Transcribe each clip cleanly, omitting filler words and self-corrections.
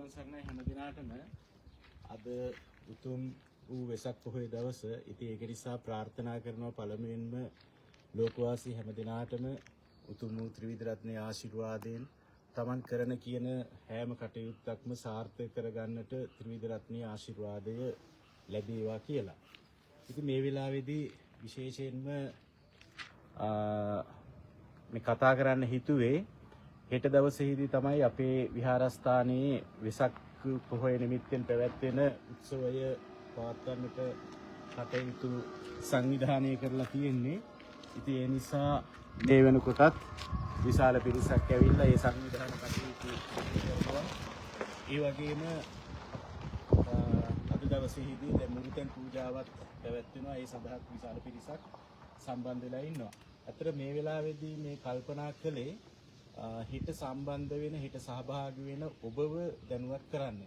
තෙරුවන් සරණයි හැම දිනාටම අද උතුම් වූ වෙසක් පොහොය දවස. ඉතින් ඒක නිසා ප්‍රාර්ථනා කරනවා පළමුවෙන්ම ලෝකවාසී හැම දිනාටම උතුම් වූ ත්‍රිවිධ රත්නයේ ආශිර්වාදයෙන් තමන් කරන කියන හැම කටයුත්තක්ම සාර්ථක කරගන්නට ත්‍රිවිධ රත්නයේ ආශිර්වාදය ලැබේවා කියලා. ඉතින් මේ වෙලාවේදී විශේෂයෙන්ම මේ කතා කරන්න හිතුවේ හෙට දවසේදී තමයි අපේ විහාරස්ථානයේ වෙසක් පොහොය නිමිත්තෙන් පැවැත්වෙන උත්සවය පවත්වන්නට කටයුතු සංවිධානය කරලා තියෙන්නේ. ඉතින් ඒ නිසා මේ වෙනකොටත් විශාල පිරිසක් ඇවිල්ලා ඒ සංවිධාන කටයුතු කරනවා. ඒ වගේම අද දවසේදී දැන් මුරුතන් පූජාවත් පැවැත්වෙනවා. ඒ සඳහා විශාල පිරිසක් සම්බන්ධ වෙලා ඉන්නවා. අතර මේ වෙලාවේදී මේ කල්පනා කළේ හිත සම්බන්ධ වෙන හිත සහභාගී වෙන ඔබව දැනුවත් කරන්න.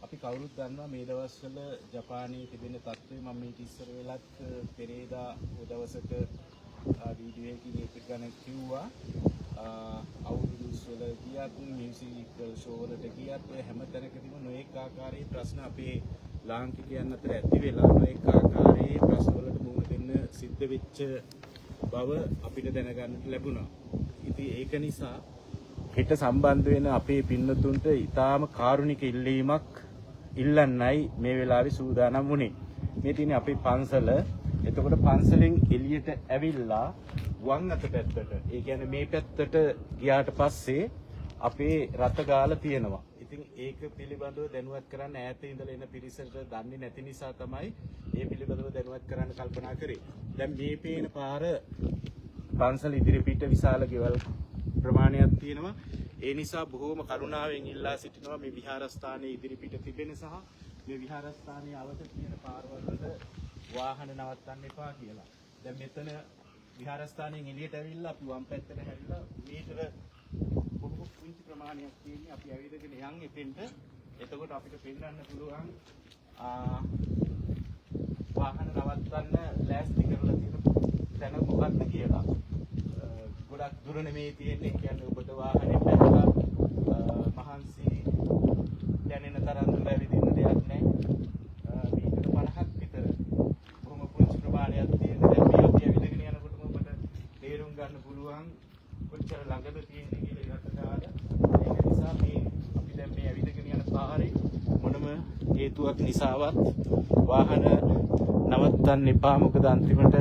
අපි කවුරුත් දන්නවා මේ දවස්වල ජපානයේ තිබෙන තත්ත්වය. මම මේක ඉස්සර වෙලත් පෙරේදා ඔය දවසක වීඩියෝ එකකින් ඒක ගැන කිව්වා. අවුරුදු වල ගියත් මියුසිකල් ෂෝ වලට ගියත් ඔය හැම තැනකදීම නොඑක ආකාරයේ ප්‍රශ්න අපේ ලාංකිකයන් අතර ඇති වෙලා නොඑක ආකාරයේ ප්‍රශ්න වලට මුහුණ දෙන්න සිද්ධ වෙච්ච බව අපිට දැනගන්නට ලැබුණා. ඉතින් ඒක නිසා හිත සම්බන්ධ වෙන අපේ පින්නතුන්ට ඊටාම කාරුණික ඉල්ලීමක් ඉල්ලන්නයි මේ වෙලාවේ සූදානම් වුණේ. මේ තියෙන්නේ අපේ පන්සල. එතකොට පන්සලෙන් එළියට ඇවිල්ලා වම් අත පැත්තට, ඒ කියන්නේ මේ පැත්තට ගියාට පස්සේ අපේ රත ගාලා තියෙනවා. ඉතින් ඒක පිළිබඳව දැනුවත් කරන්න ඈත ඉඳලා එන පිරිසට දන්නේ නැති නිසා තමයි මේ පිළිබඳව දැනුවත් කරන්න කල්පනා කරේ. දැන් මේ පේන පාර පන්සල ඉදිරිපිට විශාල ගෙවල් ප්‍රමාණයක් තියෙනවා. ඒ නිසා බොහෝම කරුණාවෙන් ඉල්ලා සිටිනවා මේ විහාරස්ථානයේ ඉදිරිපිට තිබෙන සහ මේ විහාරස්ථානයේ අවත තියෙන පාරවල් වල වාහන නවත්තන්න එපා කියලා. දැන් මෙතන විහාරස්ථානයෙන් එළියට ඇවිල්ලා අපි වම් පැත්තට හැරිලා මීටර බොහෝ පුංචි ප්‍රමාණයක් තියෙන්නේ. අපි ඇවිදගෙන යන් එතෙන්ට. එතකොට අපිට පෙන්වන්න පුළුවන් වාහන නවත්තන්න ලෑස්ති කරලා තියෙන තැන මොකක්ද කියලා. ගොඩක් දුර නෙමෙයි තියෙන්නේ. කියන්නේ ඔබට වාහනේ පැනලා මහන්සි දැනෙන තරම් දුර ඇවිදින්න දෙයක් නැහැ. මීටර 50ක් විතර බොහොම පුංචි ප්‍රමාණයක් තියෙන. දැන් මේ අපි ඇවිදගෙන යනකොටම ඔබට තේරුම් ගන්න පුළුවන් කොච්චර ළඟද තියෙන්නේ කියලා ඉරට දාලා. ඒක නිසා මේ අපි දැන් මේ ඇවිදගෙන යන පාරේ මොනම හේතුවක් නිසාවත් වාහන නවත්තන්න එපා. මොකද අන්තිමට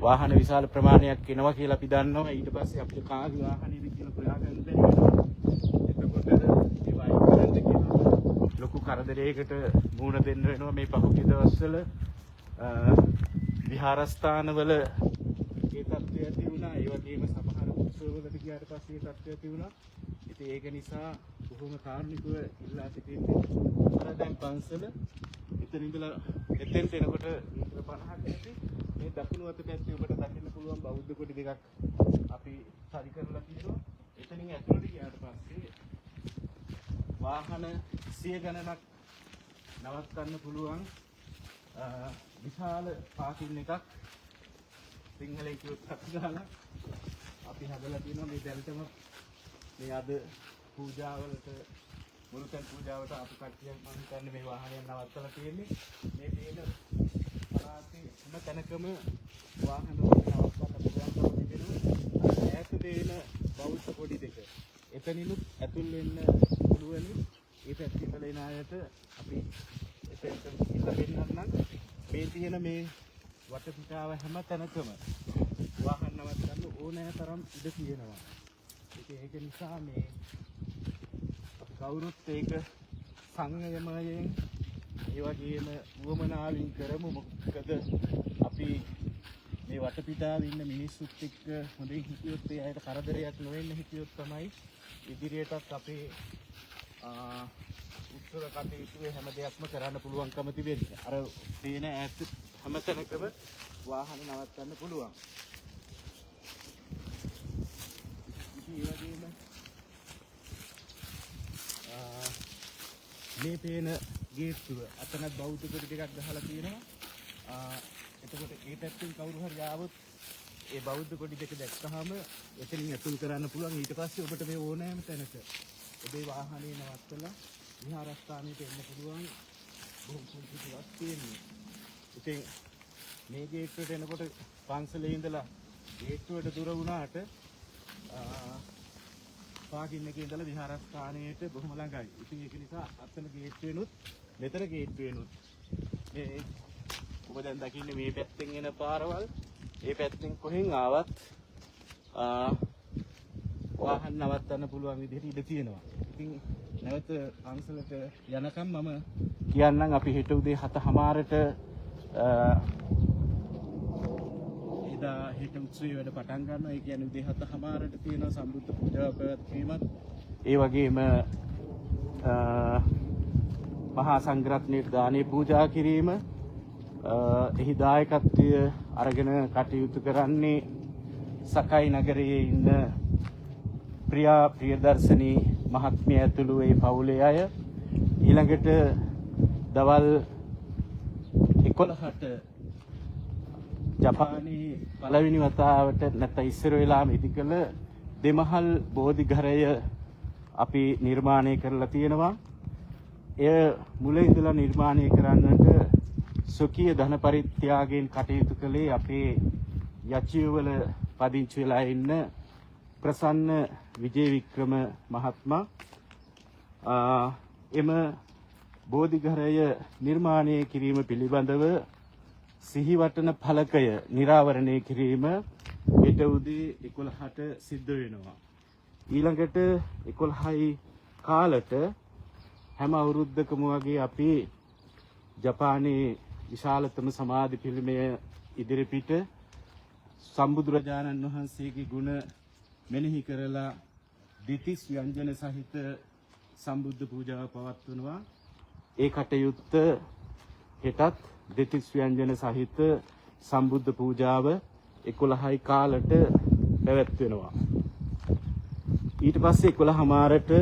වාහන විශාල ප්‍රමාණයක් එනවා කියලා අපි දන්නවා. ඊට පස්සේ අපිට කාගේ වාහනේද කියලා හොයාගන්න බැරි වෙනවා. එතකොට ඒ වයින් කරන්න කියලා ලොකු කරදරයකට මුහුණ දෙන්න වෙනවා මේ පහුගිය දවස්වල. විහාරස්ථානවල ඒ තත්ත්වය ඇති වුණා. ඒ වගේම සමහර උත්සවවලට ගියාට පස්සේ ඒ තත්ත්වය ඇති වුණා. ඉතින් ඒක නිසා බොහොම කාරුණිකව ඉල්ලා සිටින්නේ. අර දැන් පන්සල එතන ඉඳලා එතෙන්ට එනකොට මීටර 50ක් ඇති. මේ දකුණු අත පැත්තේ ඔබට දකින්න පුළුවන් බෞද්ධ කොටි දෙකක් අපි සරි කරලා තියෙනවා. එතනින් ඇතුළට ගියාට පස්සේ වාහන 100 ගණනක් නවත්තන්න පුළුවන් විශාල පාකින් එකක් සිංහලයේ කියොත් හත්ගාලා අපි හදලා තියෙනවා. මේ දැල්ටම මේ අද පූජාවලට මුරුතන් පූජාවට අපි කට්ටියක් මම හිතන්නේ මේ වාහනය නවත්තලා තියෙන්නේ. මේ තේන පරාතේ හැම තැනකම වාහන නවත්තන්න පුළුවන්කම තිබෙනවා. ඈත දෙන බෞද්ධ කොඩි දෙක එතනිනුත් ඇතුල් වෙන්න පුළුවන්. ඒ පැත්තේ ඉඳලා එන අයට අපි එතෙන්ට ඉඳලා පෙන්නන්නම්. මේ තියෙන මේ වටපිටාව හැම තැනකම වාහන නවත්තන්න ඕනෑ තරම් ඉඩ තියෙනවා. ඒක නිසා මේ කවුරුත් ඒක සංයමයෙන් ඒ වගේම වුවමනාවෙන් කරමු. මොකද අපි මේ වටපිටාවේ ඉන්න මිනිස්සුත් එක්ක හොඳින් හිටියොත් ඒ අයට කරදරයක් නොවෙන්න හිටියොත් තමයි ඉදිරියටත් අපේ උත්තර කටයුතු හැම දෙයක්ම කරන්න පුළුවන්කම තිබෙන්නේ. අර තේන ඈත හැම තැනකම වාහන නවත්තන්න පුළුවන්. ඉතින් ඒ වගේම මේ පේන ගේට්ටුව අතනත් බෞද්ධ කොටි ටිකක් ගහලා තියෙනවා. එතකොට ඒ පැත්තෙන් කවුරු හරි ආවොත් ඒ බෞද්ධ කොටි දෙක දැක්කහම එතනින් ඇතුල් කරන්න පුළුවන්. ඊට පස්සේ ඔබට මේ ඕනෑම තැනක ඔබේ වාහනේ නවත්තලා විහාරස්ථානයට එන්න පුළුවන් බොහොම සුදුසුවක් තියෙනවා. ඉතින් මේ ගේට්ටුවට එනකොට පන්සලේ ඉඳලා ගේට්ටුවට දුර වුණාට පාකින් එකේ ඉඳලා විහාරස්ථානයට බොහොම ළඟයි. ඉතින් ඒක නිසා අතන ගේට්ටුවෙනුත් මෙතන ගේට්ටුවෙනුත් මේ ඔබ දැන් දකින්නේ මේ පැත්තෙන් එන පාරවල් ඒ පැත්තෙන් කොහෙන් ආවත් වාහන නවත්තන්න පුළුවන් විදිහට ඉඩ තියෙනවා. ඉතින් නැවත පන්සලට යනකම් මම කියන්නම් අපි හෙට උදේ 7:00ට එදා හෙට උත්සවයේ වැඩ පටන් ගන්නවා. ඒ කියන්නේ උදේ 7:00ට තියෙන සම්බුද්ධ පූජාව පැවැත්වීමත් ඒ වගේම මහා සංඝරත්නයේ දානේ පූජා කිරීම එහි දායකත්වය අරගෙන කටයුතු කරන්නේ සකයි නගරයේ ඉන්න ප්‍රියදර්ශනී මහත්මිය ඇතුළු ඒ පවුලේ අය ඊළඟට දවල් 11ට ජපානයේ පළවෙනි වතාවට නැත්නම් ඉස්සර වෙලාම ඉදිකළ දෙමහල් බෝධිඝරය අපි නිර්මාණය කරලා තියෙනවා. එය මුල ඉඳලා නිර්මාණය කරන්නට සොකීය ධන පරිත්‍යාගයෙන් කටයුතු කළේ අපේ යචිවල පදිංචි වෙලා ඉන්න ප්‍රසන්න විජේවික්‍රම මහත්මයා. එම බෝධිඝරය නිර්මාණය කිරීම පිළිබඳව සිහිවටන ඵලකය නිරාවරණය කිරීම හෙට උදේ 11ට සිද්ධ වෙනවා. ඊළඟට 11යි කාලට හැම අවුරුද්දකම වගේ අපි ජපානයේ විශාලතම සමාධි පිළිමය ඉදිරිපිට සම්බුදුරජාණන් වහන්සේගේ ගුණ මෙනෙහි කරලා දිතිස් ව්‍යංජන සහිත සම්බුද්ධ පූජාව පවත්වනවා. ඒ කටයුත්ත හෙටත් දෙතිස් ව්‍යංජන සහිත සම්බුද්ධ පූජාව 11යි කාලට පැවැත්වෙනවා. ඊට පස්සේ 11:00ට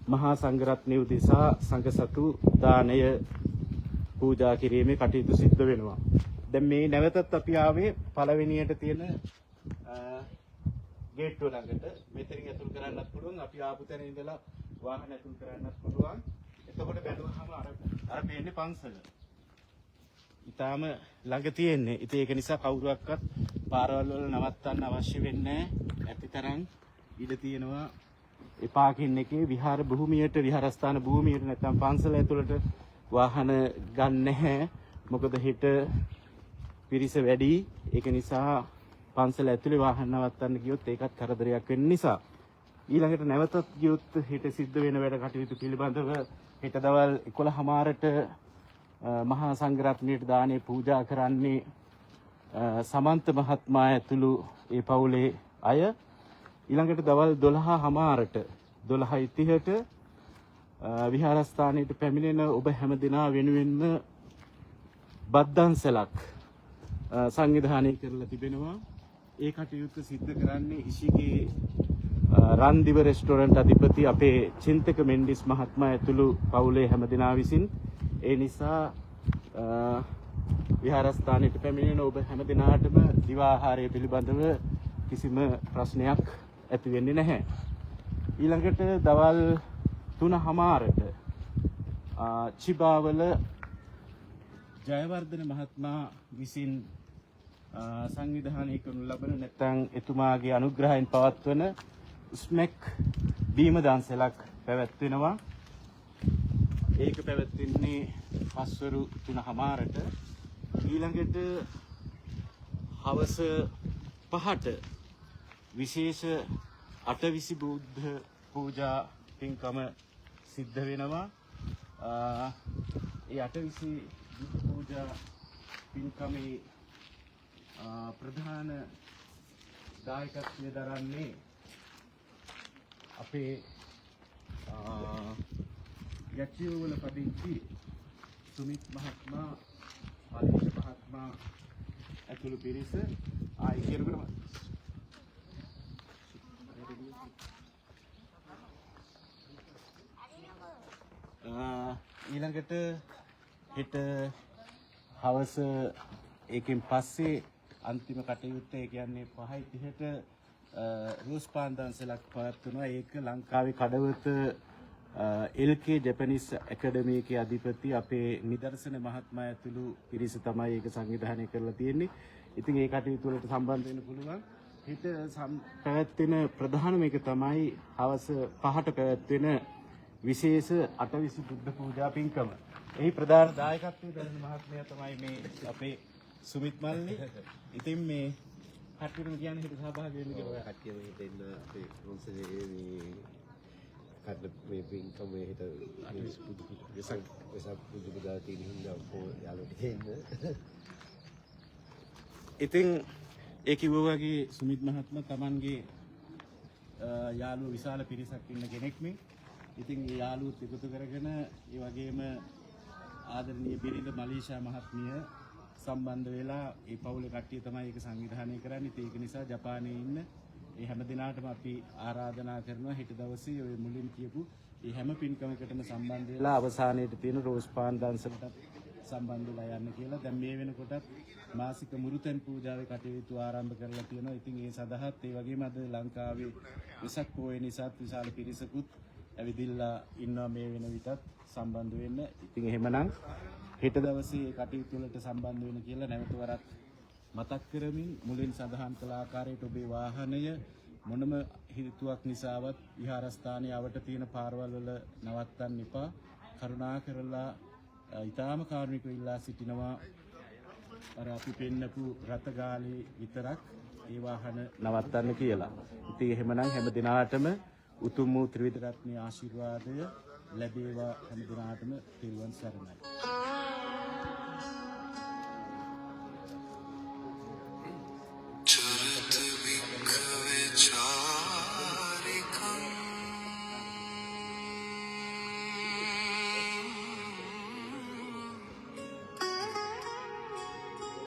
මහා සංඝරත්නය උදෙසා සංඝසතු දානය පූජා කිරීමේ කටයුතු සිද්ධ වෙනවා. දැන් මේ නැවතත් අපි ආවේ පළවෙනියට තියෙන ගේට්ටුව ළඟට. මෙතනින් ඇතුල් කරන්නත් පුළුවන්. අපි ආපු තැන ඉඳලා වාහන ඇතුල් කරන්නත් පුළුවන්. එතකොට බැලුවහම අර පේන්නේ පන්සල. ඊටාම ළඟ තියෙන්නේ. ඉතින් ඒක නිසා කවුරුවක්වත් පාරවල් වල නවත්තන්න අවශ්‍ය වෙන්නේ නැහැ. ඇතිතරම් ඉඩ තියෙනවා. ඒ පාකින් එකේ විහාර භූමියට විහාරස්ථාන භූමියට නැත්නම් පන්සල ඇතුළට වාහන ගන්න නැහැ. මොකද හෙට පිරිස වැඩි. ඒක නිසා පන්සල ඇතුලේ වාහන නවත්තන්න ගියොත් ඒකත් කරදරයක් වෙන නිසා ඊළඟට නැවතත් ගියොත් හෙට සිද්ධ වෙන වැඩ කටයුතු පිළිබඳව හෙට දවල් 11:00ට මහා සංඝරත්නයට දානේ පූජා කරන්නේ සමන්ත මහත්මයා ඇතුළු ඒ පවුලේ අය. ඊළඟට දවල් 12:00ට 12:30ට විහාරස්ථානයට පැමිණෙන ඔබ හැම දිනා වෙනුවෙන්ම බද්දන්සලක් සංවිධානය කරලා තිබෙනවා. ඒ කටයුත්ත සිද්ධ කරන්නේ ඉසිගේ රන්දිව රෙස්ටෝරන්ට් අධිපති අපේ චින්තක මෙන්ඩිස් මහත්මයා ඇතුළු පවුලේ හැම දිනා විසින්. ඒ නිසා විහාරස්ථානයට පැමිණෙන ඔබ හැම දිනාටම දිවා ආහාරය පිළිබඳව කිසිම ප්‍රශ්නයක් ඇති වෙන්නේ නැහැ. ඊළඟට දවල් 3:00ට චිබාවල ජයවර්ධන මහත්මයා විසින් සංවිධානය කරනු ලබන නැත්නම් එතුමාගේ අනුග්‍රහයෙන් පවත්වන ස්මෙක් බීම දන්සලක් පැවැත්වෙනවා. ඒක පැවැත්වෙන්නේ පස්වරු 3:00ට. ඊළඟට හවස 5ට විශේෂ අටවිසි බුද්ධ පූජා පින්කම සිද්ධ වෙනවා. ඒ අටවිසි බුද්ධ පූජා පින්කමේ ප්‍රධාන දායකත්වය දරන්නේ අපේ යචිවල පදිංචි සුමිත් මහත්මයා, ආදේශ මහත්මයා ඇතුළු පිරිස. ඊළඟට හෙට හවස ඒකෙන් පස්සේ අන්තිම කටයුත්ත ඒ කියන්නේ 5:30ට රෝස් පාන් දන්සලක් පවත්වනවා. ඒක ලංකාවේ කඩවත LK ජැපනිස් ඇකඩමි එකේ අධිපති අපේ නිදර්ශන මහත්මයා ඇතුළු පිරිස තමයි ඒක සංවිධානය කරලා තියෙන්නේ. ඉතින් ඒ කටයුතු වලට සම්බන්ධ වෙන්න පුළුවන්. හිත පැවැත්වෙන ප්‍රධානම එක තමයි හවස 5ට පැවැත්වෙන විශේෂ අටවිසි බුද්ධ පූජා පින්කම. එහි ප්‍රධාන දායකත්වයේ දරන මහත්මයා තමයි මේ අපේ සුමිත් මල්ලි. ඉතින් මේ කට්ටියම කියන්නේ හිත සහභාගී වෙන්න කියලා. ඔය කට්ටියම හිතෙන්න අපේ පොන්සලේ මේ කඩ මේ පින්කම හිත වෙසක් පුදු පුදා තියෙන හින්දා ඔක්කොම යාළුවෝ දෙන්න. ඉතින් ඒ කිව්වා වගේ සුමිත් මහත්මයා Tamanගේ යාළුවෝ විශාල පිරිසක් ඉන්න කෙනෙක් මේ. ඉතින් ඒ යාළුවොත් එකතු කරගෙන ඒ වගේම ආදරණීය බිරිඳ මලීෂා මහත්මිය සම්බන්ධ වෙලා ඒ පවුලේ කට්ටිය තමයි ඒක සංවිධානය කරන්නේ. ඒක නිසා ජපානයේ ඉන්න ඒ හැම දිනාටම අපි ආරාධනා කරනවා හෙට දවසේ ඔය මුලින් කියපු ඒ හැම පින්කමකටම සම්බන්ධ වෙලා අවසානයේට තියෙන රෝස් පාන් දන්සලට සම්බන්ධ වෙලා යන්න කියලා. දැන් මේ වෙනකොටත් මාසික මුරුතැන් පූජාවේ කටයුතු ආරම්භ කරලා තියෙනවා. ඉතින් ඒ සඳහාත් ඒ වගේම අද ලංකාවේ වෙසක් පොහොය නිසාත් විශාල පිරිසකුත් ඇවිදිලා ඉන්නවා මේ වෙන විටත් සම්බන්ධ වෙන්න. ඉතින් එහෙමනම් හෙට දවසේ කටයුතු වලට සම්බන්ධ වෙන්න කියලා නැවත වරක් මතක් කරමින් මුලින් සඳහන් කළ ආකාරයට ඔබේ වාහනය මොනම හේතුවක් නිසාවත් විහාරස්ථානයේ අවට තියෙන පාරවල් වල නවත්තන්න එපා. කරුණා කරලා ඊටාම කාර්මිකව ඉල්ලා සිටිනවා අර අපි පෙන්නපු රතගාලේ විතරක් ඒ වාහන නවත්තන්න කියලා. ඉතින් එහෙමනම් හැම දිනාටම උතුම් වූ ත්‍රිවිධ රත්නයේ ආශිර්වාදය ලැබේවා. හැම දිනාටම පිරුවන් සරණයි.